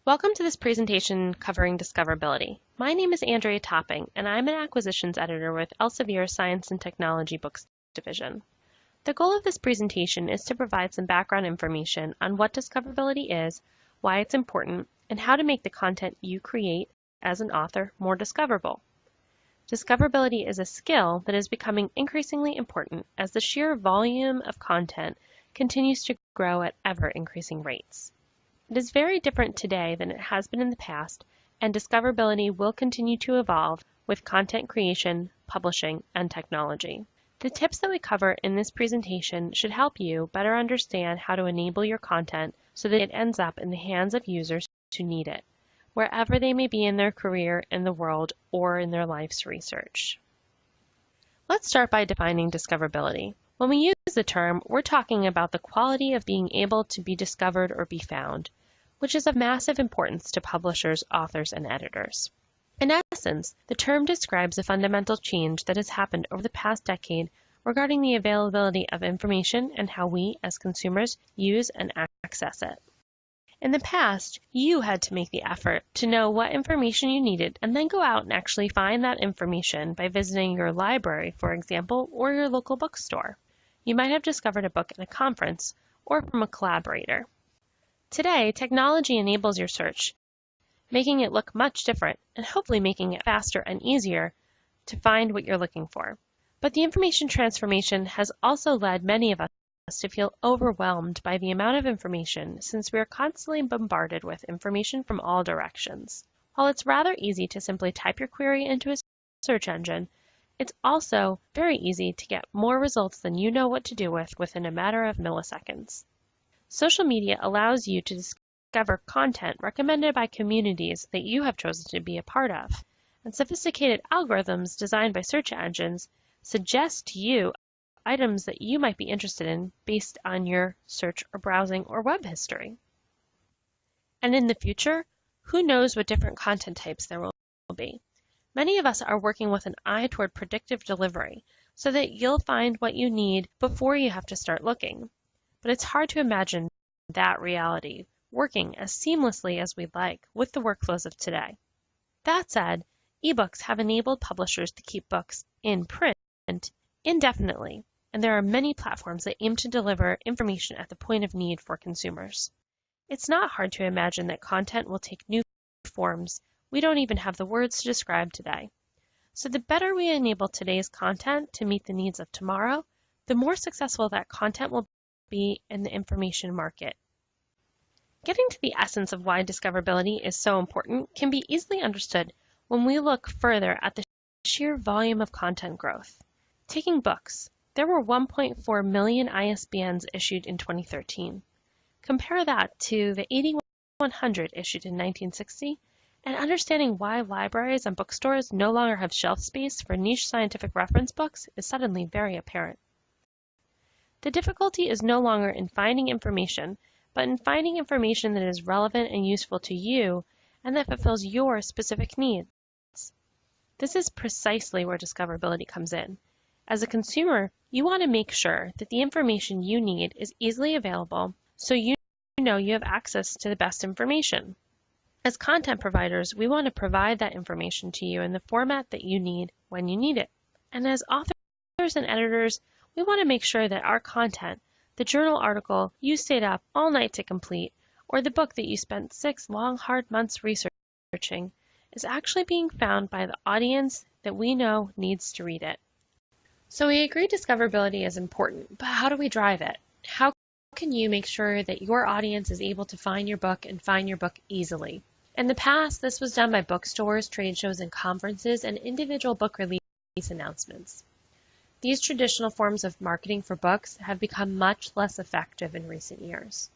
Welcome to this presentation covering discoverability. My name is Andrea Topping, and I'm an acquisitions editor with Elsevier Science and Technology Books Division. The goal of this presentation is to provide some background information on what discoverability is, why it's important, and how to make the content you create as an author more discoverable. Discoverability is a skill that is becoming increasingly important as the sheer volume of content continues to grow at ever-increasing rates. It is very different today than it has been in the past, and discoverability will continue to evolve with content creation, publishing, and technology. The tips that we cover in this presentation should help you better understand how to enable your content so that it ends up in the hands of users who need it, wherever they may be in their career, in the world, or in their life's research. Let's start by defining discoverability. When we use the term, we're talking about the quality of being able to be discovered or be found, which is of massive importance to publishers, authors, and editors. In essence, the term describes a fundamental change that has happened over the past decade regarding the availability of information and how we, as consumers, use and access it. In the past, you had to make the effort to know what information you needed and then go out and actually find that information by visiting your library, for example, or your local bookstore. You might have discovered a book at a conference or from a collaborator. Today, technology enables your search, making it look much different and hopefully making it faster and easier to find what you're looking for. But the information transformation has also led many of us to feel overwhelmed by the amount of information since we are constantly bombarded with information from all directions. While it's rather easy to simply type your query into a search engine, it's also very easy to get more results than you know what to do with within a matter of milliseconds. Social media allows you to discover content recommended by communities that you have chosen to be a part of, and sophisticated algorithms designed by search engines suggest to you items that you might be interested in based on your search or browsing or web history. And in the future, who knows what different content types there will be. Many of us are working with an eye toward predictive delivery so that you'll find what you need before you have to start looking. But it's hard to imagine that reality working as seamlessly as we'd like with the workflows of today. That said, ebooks have enabled publishers to keep books in print indefinitely, and there are many platforms that aim to deliver information at the point of need for consumers. It's not hard to imagine that content will take new forms we don't even have the words to describe today. So the better we enable today's content to meet the needs of tomorrow, the more successful that content will be in the information market. Getting to the essence of why discoverability is so important can be easily understood when we look further at the sheer volume of content growth. Taking books, there were 1.4 million ISBNs issued in 2013. Compare that to the 8,100 issued in 1960, and understanding why libraries and bookstores no longer have shelf space for niche scientific reference books is suddenly very apparent. The difficulty is no longer in finding information, but in finding information that is relevant and useful to you and that fulfills your specific needs. This is precisely where discoverability comes in. As a consumer, you want to make sure that the information you need is easily available so you know you have access to the best information. As content providers, we want to provide that information to you in the format that you need when you need it. And as authors and editors, we want to make sure that our content, the journal article you stayed up all night to complete, or the book that you spent 6 long, hard months researching, is actually being found by the audience that we know needs to read it. So we agree discoverability is important, but how do we drive it? How can you make sure that your audience is able to find your book and find your book easily? In the past, this was done by bookstores, trade shows, and conferences, and individual book release announcements. These traditional forms of marketing for books have become much less effective in recent years.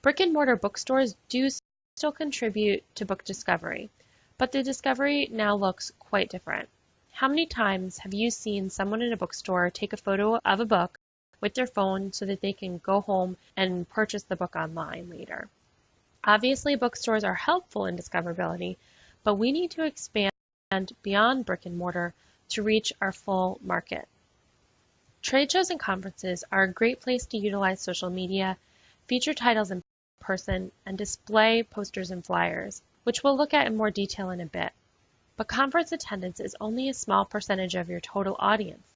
Brick-and-mortar bookstores do still contribute to book discovery, but the discovery now looks quite different. How many times have you seen someone in a bookstore take a photo of a book with their phone so that they can go home and purchase the book online later? Obviously, bookstores are helpful in discoverability, but we need to expand beyond brick and mortar to reach our full market. Trade shows and conferences are a great place to utilize social media, feature titles in person and display posters and flyers, which we'll look at in more detail in a bit. But conference attendance is only a small percentage of your total audience.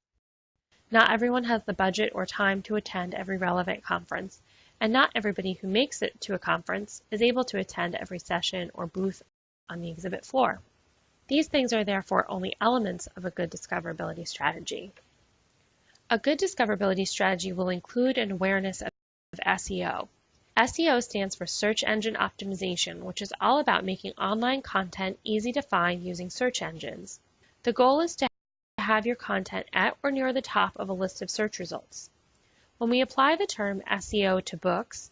Not everyone has the budget or time to attend every relevant conference, and not everybody who makes it to a conference is able to attend every session or booth on the exhibit floor. These things are therefore only elements of a good discoverability strategy. A good discoverability strategy will include an awareness of SEO. SEO stands for Search Engine Optimization, which is all about making online content easy to find using search engines. The goal is to have your content at or near the top of a list of search results. When we apply the term SEO to books,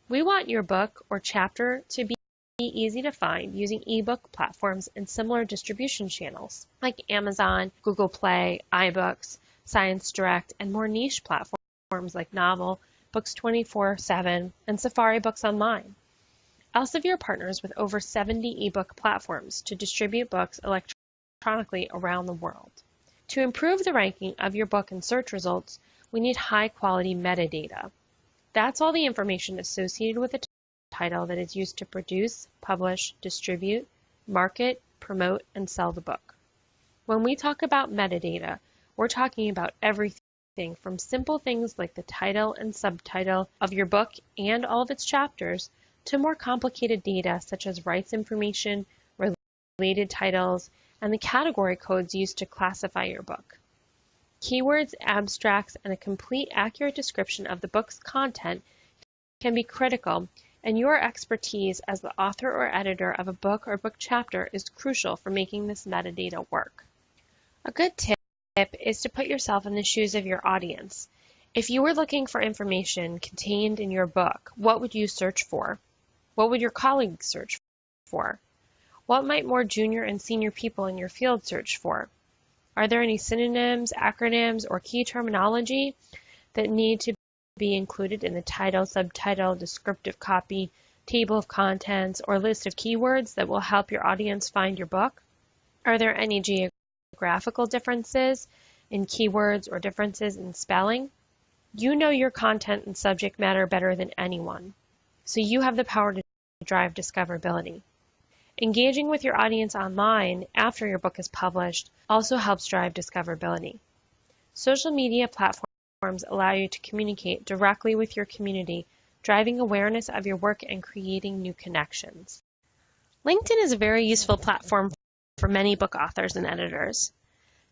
we want your book or chapter to be easy to find using ebook platforms and similar distribution channels like Amazon, Google Play, iBooks, Science Direct, and more niche platforms like Novel, Books 24/7, and Safari Books Online. Elsevier partners with over 70 ebook platforms to distribute books electronically around the world. To improve the ranking of your book in search results, we need high-quality metadata. That's all the information associated with the title that is used to produce, publish, distribute, market, promote, and sell the book. When we talk about metadata, we're talking about everything from simple things like the title and subtitle of your book and all of its chapters to more complicated data such as rights information, related titles, and the category codes used to classify your book. Keywords, abstracts, and a complete, accurate description of the book's content can be critical, and your expertise as the author or editor of a book or book chapter is crucial for making this metadata work. A good tip is to put yourself in the shoes of your audience. If you were looking for information contained in your book, what would you search for? What would your colleagues search for? What might more junior and senior people in your field search for? Are there any synonyms, acronyms, or key terminology that need to be included in the title, subtitle, descriptive copy, table of contents, or list of keywords that will help your audience find your book? Are there any geographical differences in keywords or differences in spelling? You know your content and subject matter better than anyone, so you have the power to drive discoverability. Engaging with your audience online after your book is published also helps drive discoverability. Social media platforms allow you to communicate directly with your community, driving awareness of your work and creating new connections. LinkedIn is a very useful platform for many book authors and editors.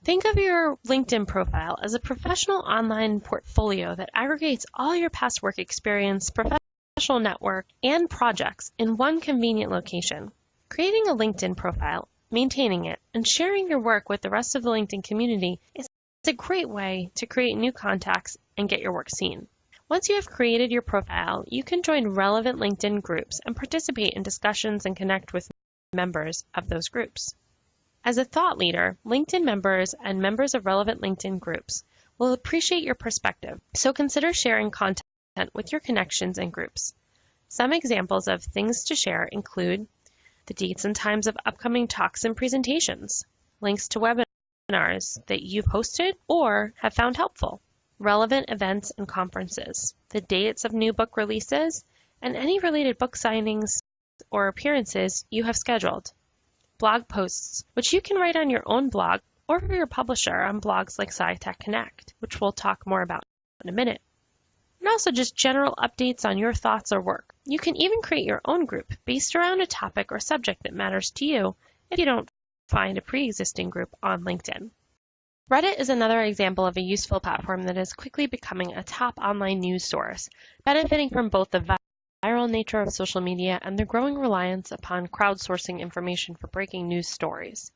Think of your LinkedIn profile as a professional online portfolio that aggregates all your past work experience, professional network, and projects in one convenient location. Creating a LinkedIn profile, maintaining it, and sharing your work with the rest of the LinkedIn community is a great way to create new contacts and get your work seen. Once you have created your profile, you can join relevant LinkedIn groups and participate in discussions and connect with members of those groups. As a thought leader, LinkedIn members and members of relevant LinkedIn groups will appreciate your perspective, so consider sharing content with your connections and groups. Some examples of things to share include the dates and times of upcoming talks and presentations, links to webinars that you've hosted or have found helpful, relevant events and conferences, the dates of new book releases, and any related book signings or appearances you have scheduled. Blog posts, which you can write on your own blog or for your publisher on blogs like SciTech Connect, which we'll talk more about in a minute. And also just general updates on your thoughts or work. You can even create your own group based around a topic or subject that matters to you if you don't find a pre-existing group on LinkedIn. Reddit is another example of a useful platform that is quickly becoming a top online news source, benefiting from both the viral nature of social media and the growing reliance upon crowdsourcing information for breaking news stories.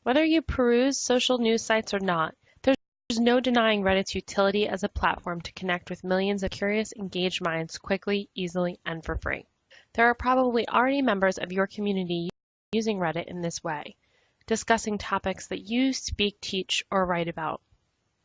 Whether you peruse social news sites or not, there's no denying Reddit's utility as a platform to connect with millions of curious, engaged minds quickly, easily, and for free. There are probably already members of your community using Reddit in this way, discussing topics that you speak, teach, or write about.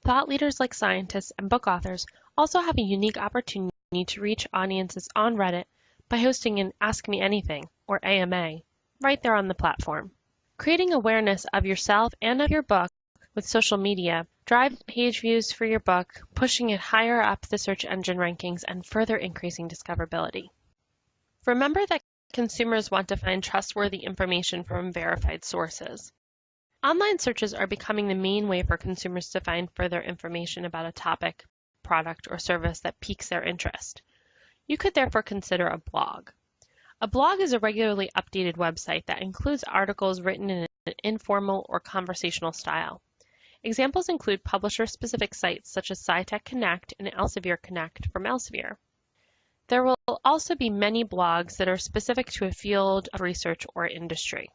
Thought leaders like scientists and book authors also have a unique opportunity to reach audiences on Reddit by hosting an Ask Me Anything, or AMA, right there on the platform. Creating awareness of yourself and of your book with social media drives page views for your book, pushing it higher up the search engine rankings and further increasing discoverability. Remember that consumers want to find trustworthy information from verified sources. Online searches are becoming the main way for consumers to find further information about a topic, product, or service that piques their interest. You could therefore consider a blog. A blog is a regularly updated website that includes articles written in an informal or conversational style. Examples include publisher-specific sites such as SciTech Connect and Elsevier Connect from Elsevier. There will also be many blogs that are specific to a field of research or industry.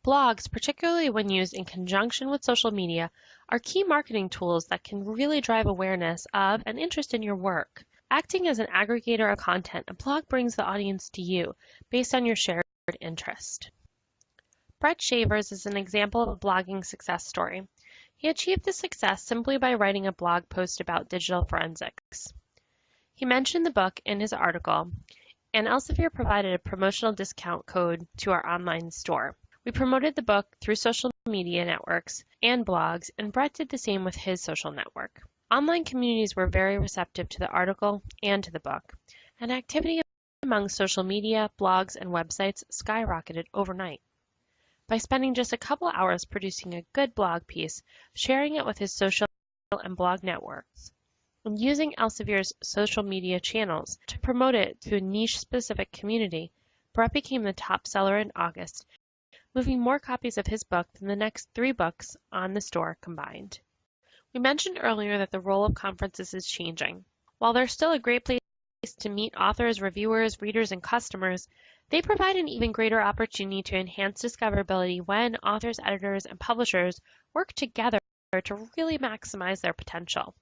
Blogs, particularly when used in conjunction with social media, are key marketing tools that can really drive awareness of and interest in your work. Acting as an aggregator of content, a blog brings the audience to you based on your shared interest. Brett Shavers is an example of a blogging success story. He achieved this success simply by writing a blog post about digital forensics. He mentioned the book in his article, and Elsevier provided a promotional discount code to our online store. We promoted the book through social media networks and blogs, and Brett did the same with his social network. Online communities were very receptive to the article and to the book, and activity among social media, blogs, and websites skyrocketed overnight. By spending just a couple hours producing a good blog piece, sharing it with his social and blog networks, and using Elsevier's social media channels to promote it to a niche-specific community, Brett became the top seller in August, moving more copies of his book than the next 3 books on the store combined. We mentioned earlier that the role of conferences is changing. While they're still a great place to meet authors, reviewers, readers, and customers, they provide an even greater opportunity to enhance discoverability when authors, editors, and publishers work together to really maximize their potential.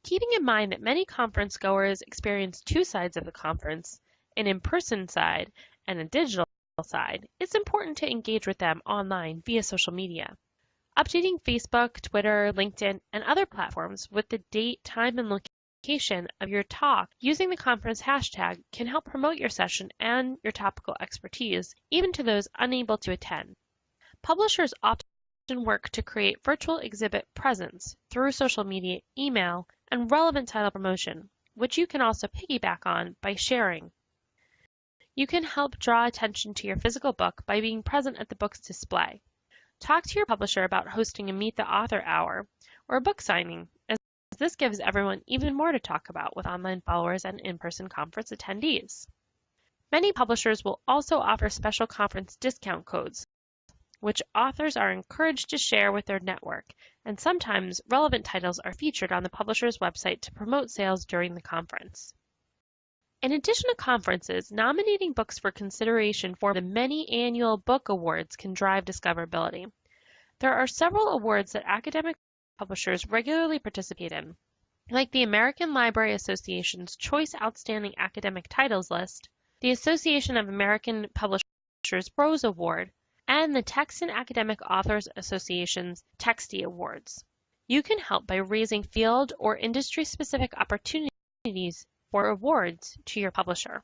Keeping in mind that many conference goers experience 2 sides of the conference, an in-person side and a digital side, it's important to engage with them online via social media. Updating Facebook, Twitter, LinkedIn, and other platforms with the date, time, and location of your talk using the conference hashtag can help promote your session and your topical expertise, even to those unable to attend. Publishers often work to create virtual exhibit presence through social media, email, and relevant title promotion, which you can also piggyback on by sharing. You can help draw attention to your physical book by being present at the book's display. Talk to your publisher about hosting a Meet the Author Hour or a book signing, as this gives everyone even more to talk about with online followers and in-person conference attendees. Many publishers will also offer special conference discount codes, which authors are encouraged to share with their network, and sometimes relevant titles are featured on the publisher's website to promote sales during the conference. In addition to conferences, nominating books for consideration for the many annual book awards can drive discoverability. There are several awards that academic publishers regularly participate in, like the American Library Association's Choice Outstanding Academic Titles list, the Association of American Publishers Prose Award, and the Text and Academic Authors Association's Texty Awards. You can help by raising field or industry-specific opportunities for awards to your publisher.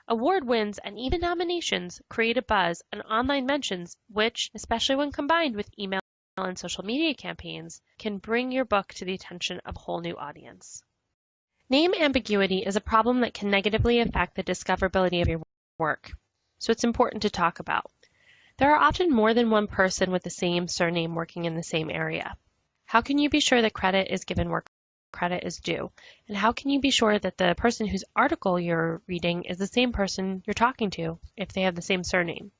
Award wins and even nominations create a buzz and online mentions which, especially when combined with email and social media campaigns, can bring your book to the attention of a whole new audience. Name ambiguity is a problem that can negatively affect the discoverability of your work, so it's important to talk about. There are often more than one person with the same surname working in the same area. How can you be sure that credit is given where credit is due? And how can you be sure that the person whose article you're reading is the same person you're talking to if they have the same surname?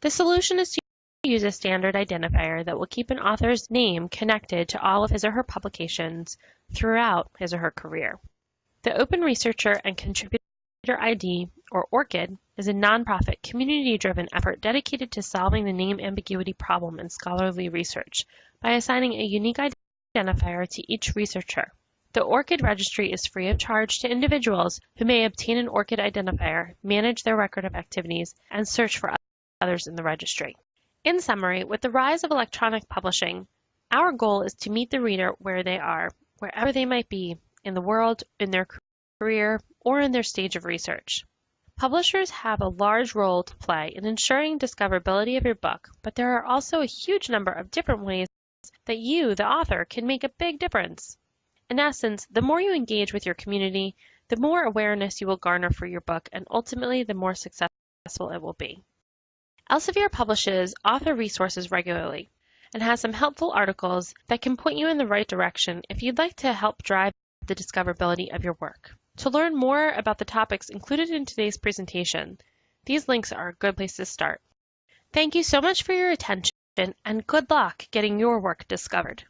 The solution is to use a standard identifier that will keep an author's name connected to all of his or her publications throughout his or her career. The Open Researcher and Contributor ID, or ORCID, is a nonprofit, community-driven effort dedicated to solving the name ambiguity problem in scholarly research by assigning a unique identifier to each researcher. The ORCID registry is free of charge to individuals who may obtain an ORCID identifier, manage their record of activities, and search for others in the registry. In summary, with the rise of electronic publishing, our goal is to meet the reader where they are, wherever they might be in the world, in their career, or in their stage of research. Publishers have a large role to play in ensuring discoverability of your book, but there are also a huge number of different ways that you, the author, can make a big difference. In essence, the more you engage with your community, the more awareness you will garner for your book, and ultimately the more successful it will be. Elsevier publishes author resources regularly and has some helpful articles that can point you in the right direction if you'd like to help drive the discoverability of your work. To learn more about the topics included in today's presentation, these links are a good place to start. Thank you so much for your attention, and good luck getting your work discovered.